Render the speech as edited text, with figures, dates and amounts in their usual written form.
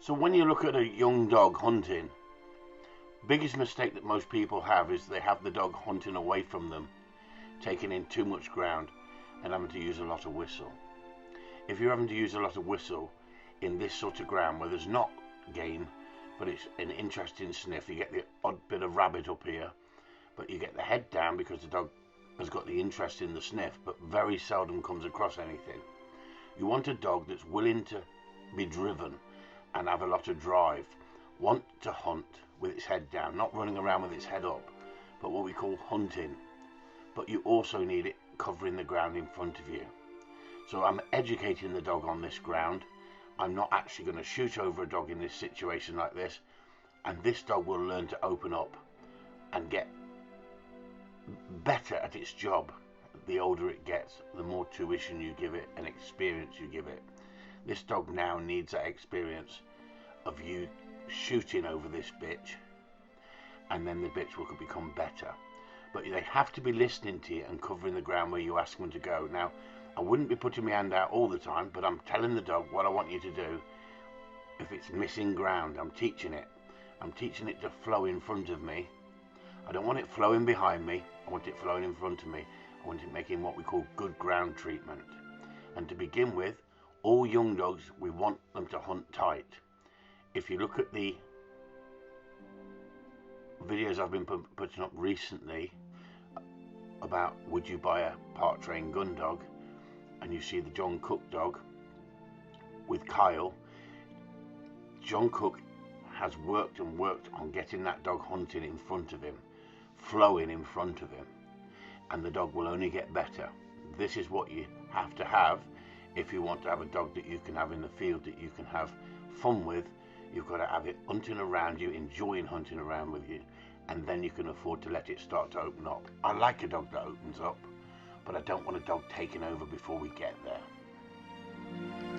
So when you look at a young dog hunting, biggest mistake that most people have is they have the dog hunting away from them, taking in too much ground and having to use a lot of whistle. If you're having to use a lot of whistle in this sort of ground where there's not game, but it's an interesting sniff, you get the odd bit of rabbit up here, but you get the head down because the dog has got the interest in the sniff, but very seldom comes across anything. You want a dog that's willing to be driven and have a lot of drive, want to hunt with its head down, not running around with its head up, but what we call hunting. But you also need it covering the ground in front of you. So I'm educating the dog on this ground. I'm not actually going to shoot over a dog in this situation like this, and this dog will learn to open up and get better at its job. The older it gets, the more tuition you give it and experience you give it. This dog now needs that experience of you shooting over this bitch, and then the bitch will become better. But they have to be listening to you and covering the ground where you ask them to go. Now, I wouldn't be putting my hand out all the time, but I'm telling the dog what I want you to do. If it's missing ground, I'm teaching it. I'm teaching it to flow in front of me. I don't want it flowing behind me. I want it flowing in front of me. I want it making what we call good ground treatment. And to begin with, all young dogs, we want them to hunt tight. If you look at the videos I've been putting up recently about would you buy a part trained gun dog, and you see the John Cook dog with Kyle, John Cook has worked and worked on getting that dog hunting in front of him, flowing in front of him, and the dog will only get better. This is what you have to have if you want to have a dog that you can have in the field, that you can have fun with. You've got to have it hunting around you, enjoying hunting around with you, and then you can afford to let it start to open up. I like a dog that opens up, but I don't want a dog taking over before we get there.